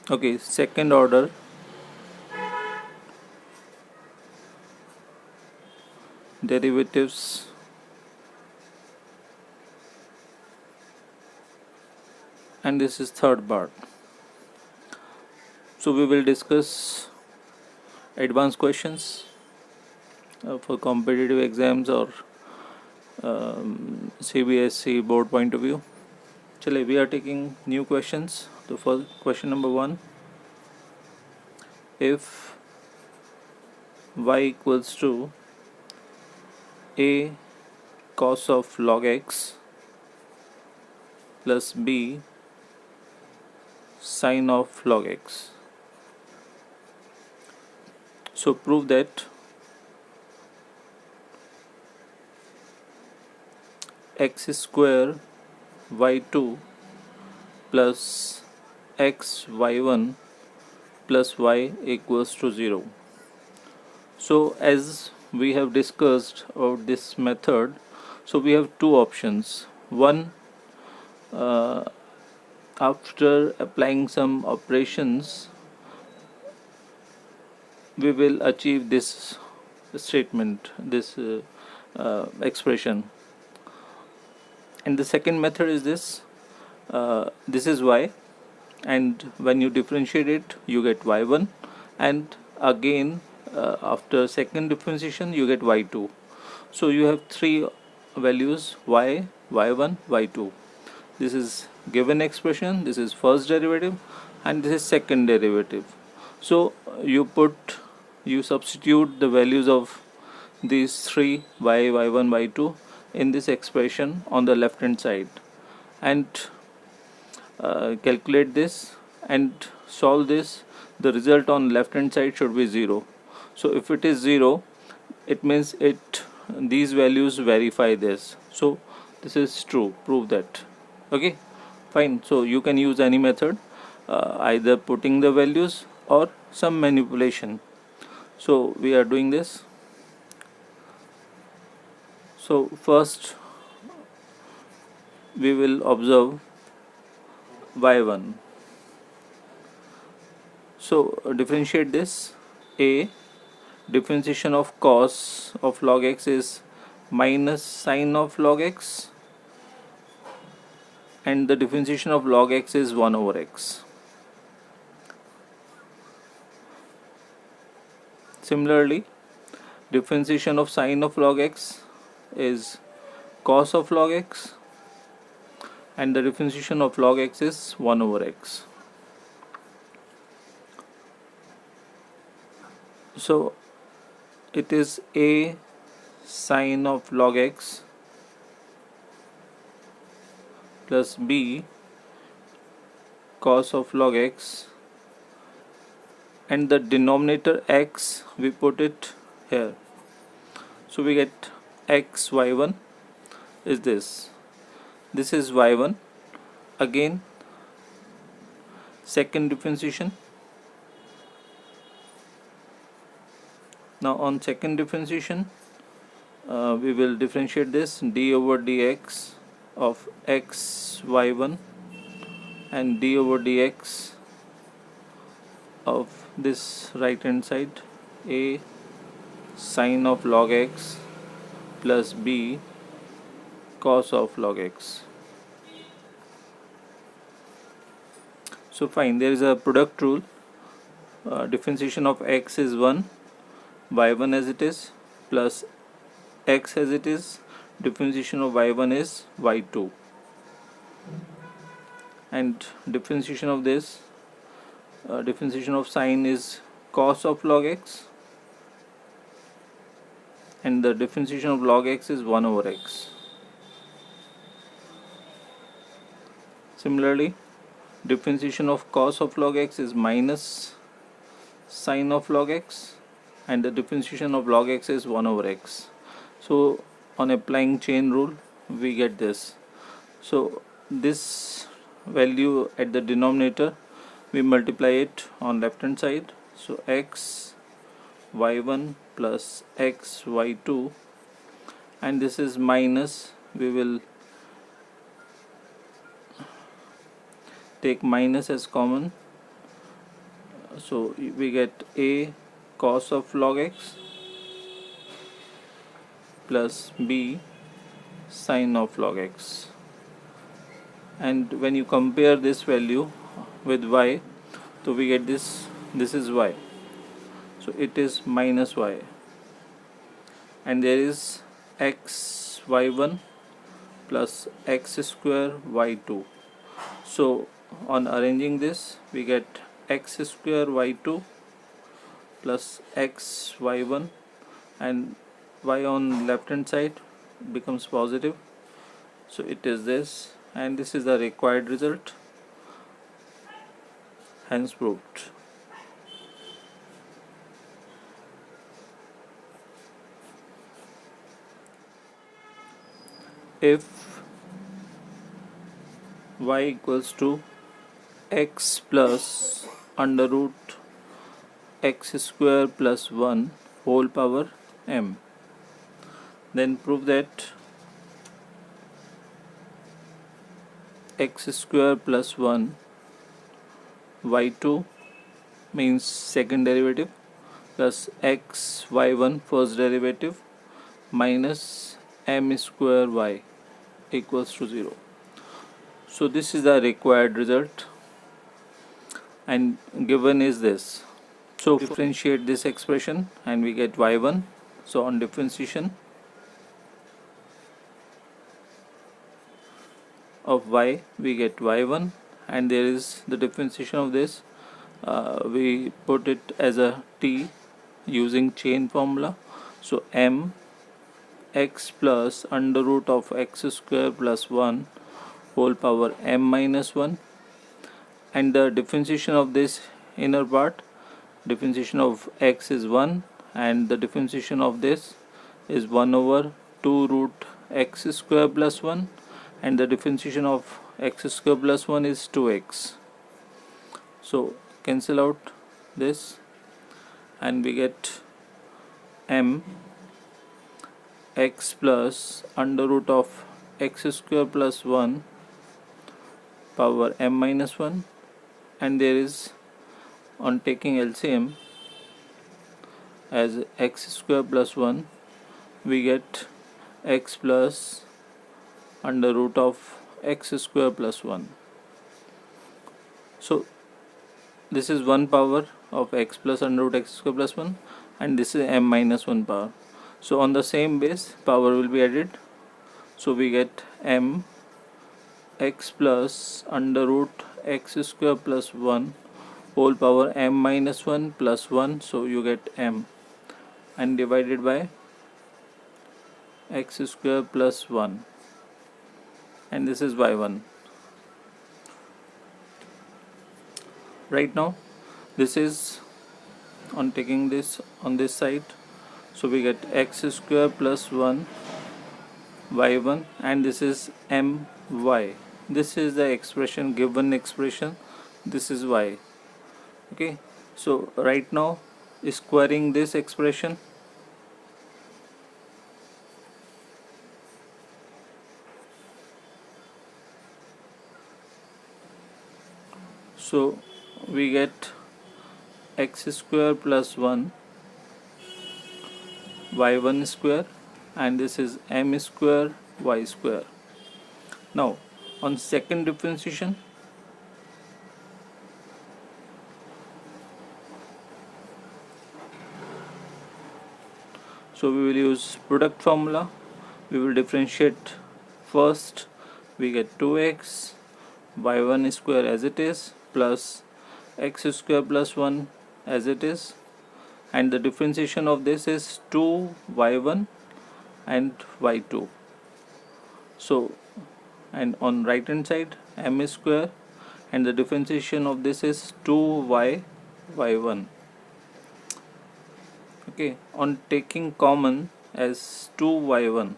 Okay, second order derivatives and this is third part. So we will discuss advanced questions for competitive exams or CBSE board point of view. Chale, we are taking new questions. The first question number 1, if y equals to a cos of log x plus b sin of log x. So prove that x square y2 plus x y1 plus y equals to 0. So as we have discussed about this method, so we have two options. One, after applying some operations we will achieve this statement, this expression. And the second method is this is y, and when you differentiate it you get y1, and again after second differentiation you get y2. So you have three values, y, y1, y2. This is given expression, this is first derivative, and this is second derivative. So you substitute the values of these three, y, y1, y2, in this expression on the left hand side, and calculate this and solve this. The result on left hand side should be 0. So if it is 0, it means these values verify this. So this is true, prove that. Okay, fine. So you can use any method, either putting the values or some manipulation. So we are doing this. So first we will observe y1. So differentiate this. A, differentiation of cos of log x is minus sine of log x, and the differentiation of log x is 1 over x. Similarly, differentiation of sine of log x is cos of log x, and the differentiation of log x is 1 over x. So it is a sine of log x plus b cos of log x, and the denominator x we put it here. So we get x y1 is this. This is y1. Again second differentiation. Now on second differentiation we will differentiate this d over dx of x y1 and d over dx of this right hand side, a sine of log x plus b cos of log x. So fine, there is a product rule. Differentiation of x is 1, y1 as it is, plus x as it is, differentiation of y1 is y2, and differentiation of this, differentiation of sine is cos of log x, and the differentiation of log x is 1 over x. Similarly, differentiation of cos of log x is minus sine of log x, and the differentiation of log x is 1 over x. So on applying chain rule we get this. So this value at the denominator we multiply it on left hand side. So x y1 plus x y2, and this is minus, we will take minus as common, So we get a cos of log x plus b sin of log x, and when you compare this value with y, so we get this is y, so it is minus y, and there is x y1 plus x square y2. So on arranging this, we get x square y2 plus x y1, and y on left hand side becomes positive, so it is this, and this is the required result, hence proved. If y equals to x plus under root x square plus 1 whole power m, then prove that x square plus 1 y2 means second derivative plus x y1 first derivative minus m square y equals to 0. So this is the required result, and given is this. So differentiate this expression and we get y1. So on differentiation of y, we get y1, and there is the differentiation of this, we put it as a t using chain formula. So m x plus under root of x square plus 1 whole power m minus 1, and the differentiation of this inner part, differentiation of x is 1, and the differentiation of this is 1 over 2 root x square plus 1, and the differentiation of x square plus 1 is 2x. So cancel out this and we get m x plus under root of x square plus 1 power m minus 1, and there is, on taking LCM as x square plus 1, we get x plus under root of x square plus 1. So this is 1 power of x plus under root x square plus 1, and this is m minus 1 power. So on the same base, power will be added, so we get m x plus under root x square plus 1 whole power m minus 1 plus 1, so you get m, and divided by x square plus 1, and this is y1. Right now this is, on taking this on this side, so we get x square plus 1 y1, and this is my. This is the expression, given expression, this is y. Okay, so right now squaring this expression, so we get x square plus 1 y1 square, and this is m square y square. Now on second differentiation, so we will use product formula. We will differentiate first, we get 2x y1 square as it is plus x square plus 1 as it is, and the differentiation of this is 2y1 and y2. So, and on right hand side m square, and the differentiation of this is 2y y1. Okay, on taking common as 2y1,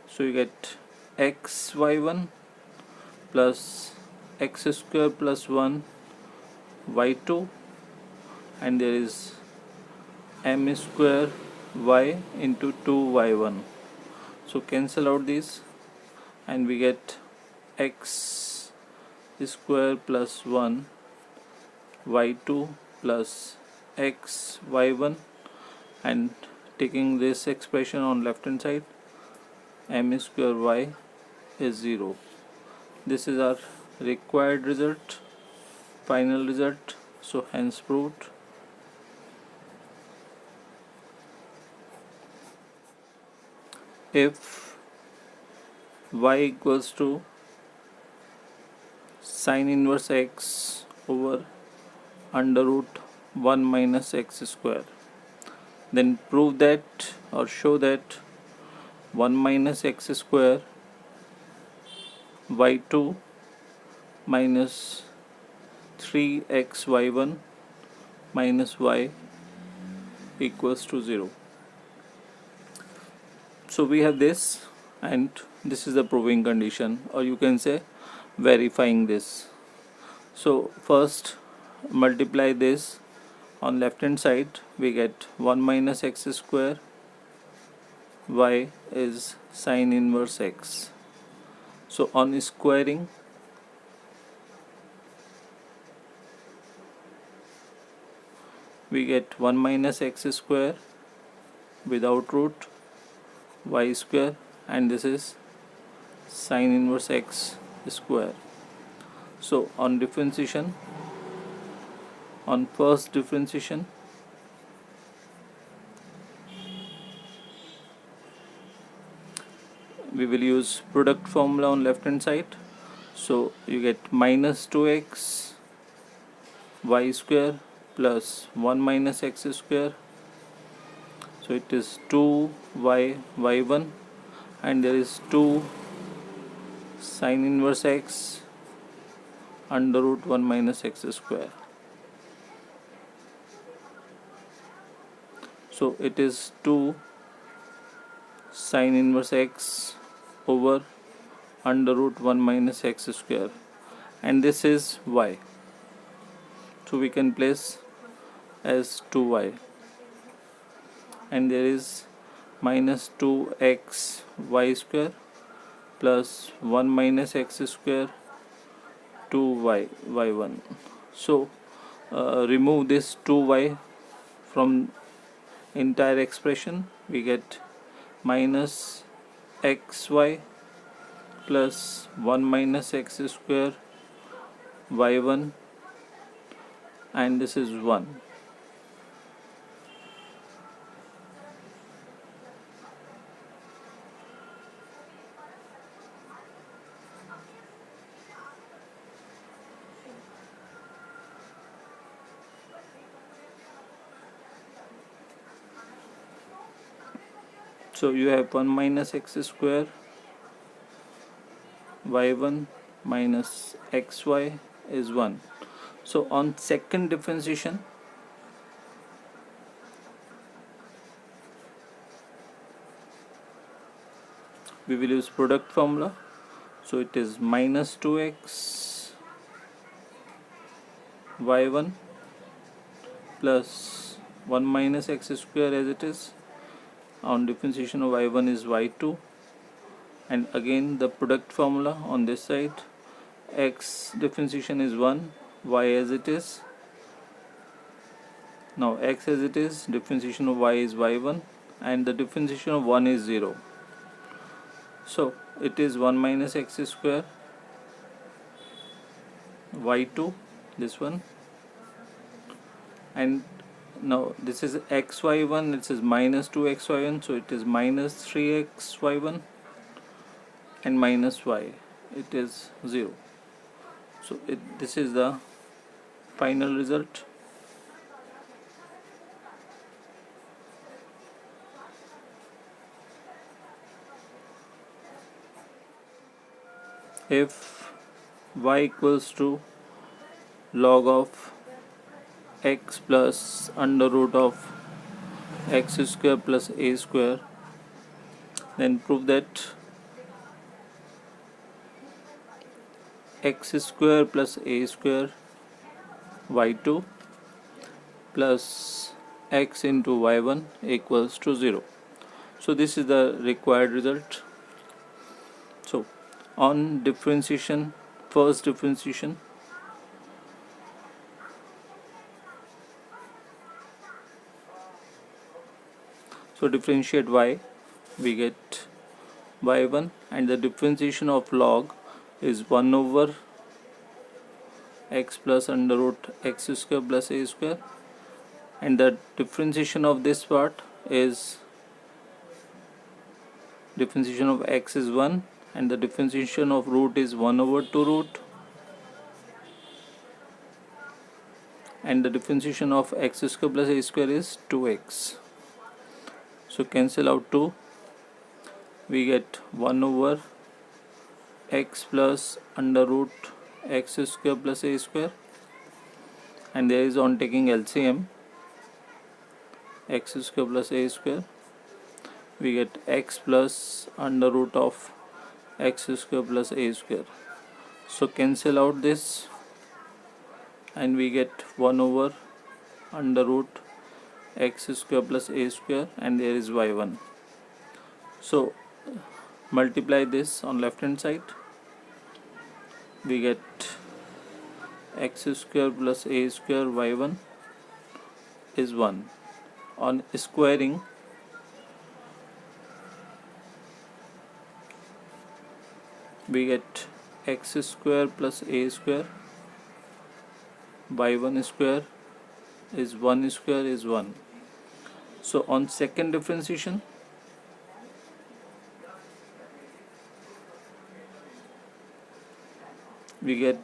so you get x y1 plus x square plus 1 y2, and there is m square y into 2y1. So cancel out these and we get x square plus 1 y2 plus x y1, and taking this expression on left hand side, m square y is 0. This is our required result, final result. So hence proved. If y equals to sine inverse x over under root 1 minus x square, then prove that or show that 1 minus x square y2 minus 3x y1 minus y equals to 0. So we have this, and this is the proving condition, or you can say verifying this. So first multiply this on left hand side, we get 1 minus x square y is sine inverse x. So on squaring, we get 1 minus x square without root y square, and this is sine inverse x square. So on differentiation, on first differentiation, we will use product formula on left hand side. So you get minus 2x y square plus 1 minus x square. So it is 2y y1, and there is 2 sine inverse x under root 1 minus x square. So it is 2 sine inverse x over under root 1 minus x square, and this is y. So we can place as 2y, and there is minus 2x y square plus 1 minus x square 2y y1. So remove this 2y from entire expression, we get minus xy plus 1 minus x square y1, and this is 1. So you have 1 minus x square y1 minus xy is 1. So on second differentiation, we will use product formula. So it is minus 2x y1 plus 1 minus x square as it is. On differentiation of y1 is y2, and again the product formula on this side, x differentiation is 1, y as it is. Now x as it is, differentiation of y is y1, and the differentiation of 1 is 0. So it is 1 minus x square y2, this one, and now this is xy1, it is minus 2xy1, so it is minus 3xy1 and minus y, it is 0. So this is the final result. If y equals to log of x plus under root of x square plus a square, then prove that x square plus a square y2 plus x into y1 equals to 0. So this is the required result. So on differentiation first differentiation. So differentiate y, we get y1, and the differentiation of log is 1 over x plus under root x square plus a square, and the differentiation of this part is differentiation of x is 1, and the differentiation of root is 1 over 2 root, and the differentiation of x square plus a square is 2x. So cancel out 2, we get 1 over x plus under root x square plus a square, and there is on taking LCM x square plus a square, we get x plus under root of x square plus a square. So cancel out this, and we get 1 over under root x square plus a square, and there is y1. So multiply this on left hand side, we get x square plus a square y1 is 1. On squaring, we get x square plus a square y1 square is 1 square is 1. So on second differentiation, we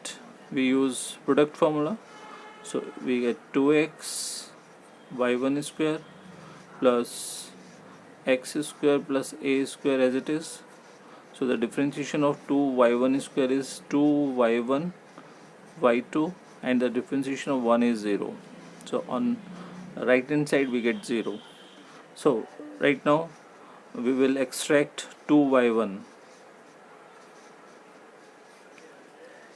use product formula, so we get 2x y1 square plus x square plus a square as it is. So the differentiation of 2y1 square is 2y1 y2, and the differentiation of 1 is 0. So on right hand side we get 0. So right now we will extract 2y1.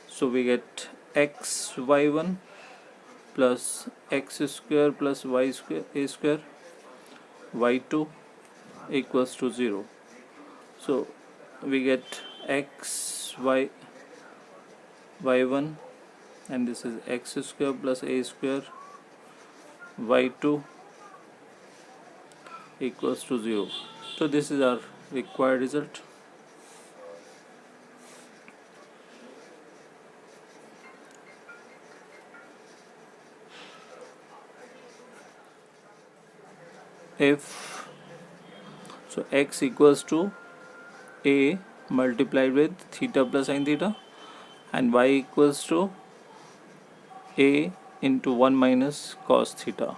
So we get x y1 plus x square plus y square a square y2 equals to 0. So we get x y y1, and this is x square plus a square y2 equals to 0. So this is our required result. If so, x equals to a multiplied with theta plus sin theta, and y equals to a into 1 minus cos theta.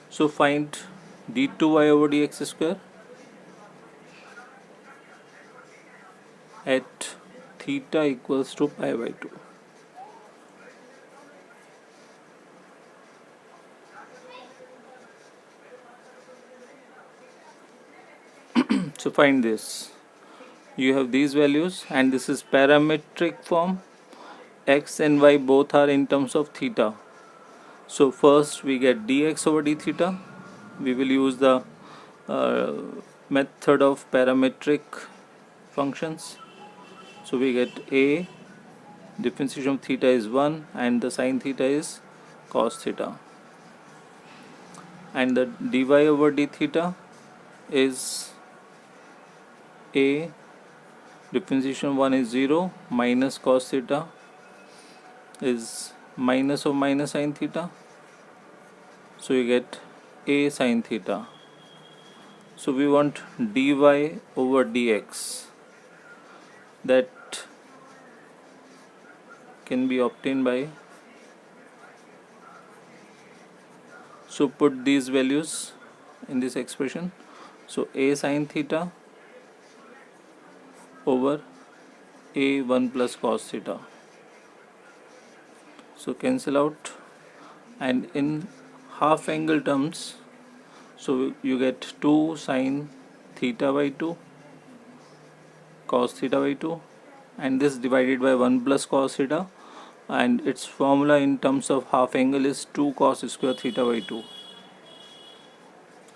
So find d2y over dx square at theta equals to pi by 2. So find this. You have these values, and this is parametric form. X and y both are in terms of theta. So first we get dx over d theta. We will use the method of parametric functions. So we get a, differentiation of theta is 1, and the sin theta is cos theta, and the dy over d theta is a, differentiation of 1 is 0, minus cos theta is minus of minus sin theta, so you get a sin theta. So we want dy over dx, that can be obtained by, so put these values in this expression. So a sin theta over a 1 plus cos theta. So cancel out, and in half angle terms, so you get 2 sin theta by 2 cos theta by 2, and this divided by 1 plus cos theta, and its formula in terms of half angle is 2 cos square theta by 2.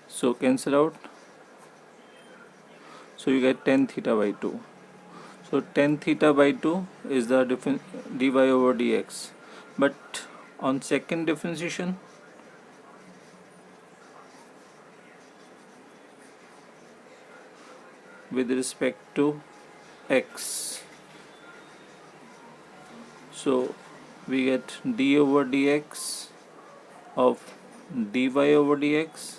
So cancel out, so you get tan theta by 2. So tan theta by 2 is the dy over dx. But on second differentiation, with respect to x, so we get d over dx of dy over dx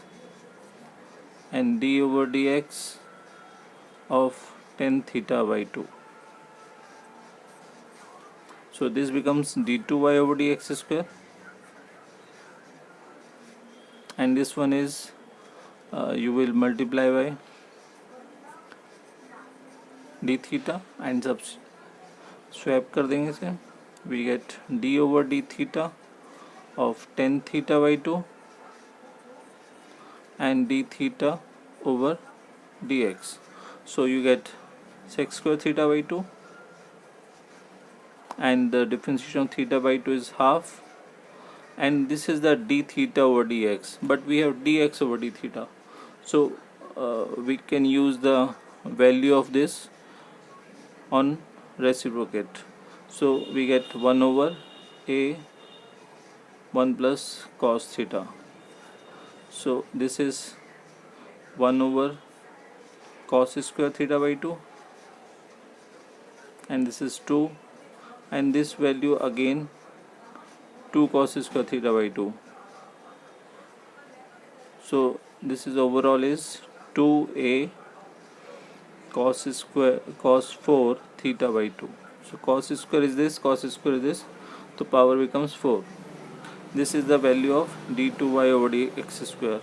and d over dx of tan theta by 2. So this becomes d2y over dx square, and this one is you will multiply by d theta and swap कर देंगे इसे. We get d over d theta of tan theta by 2 and d theta over dx. So you get sec square theta by 2, and the differentiation of theta by 2 is half, and this is the d theta over dx, but we have dx over d theta. So we can use the value of this on reciprocate. So we get 1 over a 1 plus cos theta. So this is 1 over cos square theta by 2, and this is 2, and this value again 2 cos square theta by 2. So this is overall is 2a cos 4 theta by 2. So cos square is this, cos square is this, so power becomes 4. This is the value of d2y over dx square,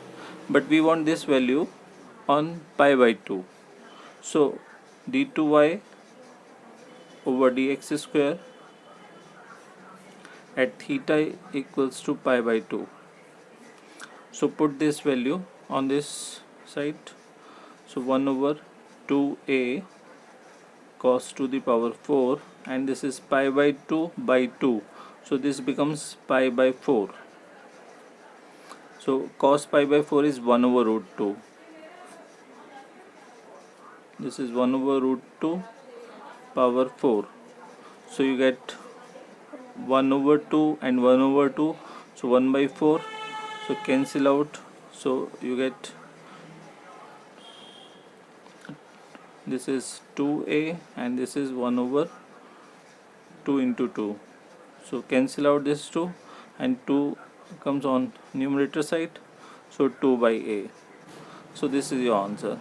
but we want this value on pi by 2. So d2y over dx square at theta equals to pi by 2. So put this value on this side. So 1 over 2a cos to the power 4, and this is pi by 2 by 2. So this becomes pi by 4. So cos pi by 4 is 1 over root 2. This is 1 over root 2 power 4. So you get 1 over 2 and 1 over 2. So 1 by 4. So cancel out. So you get this is 2a and this is 1 over 2 into 2. So cancel out this 2, and 2 comes on numerator side. So 2 by a. So this is your answer.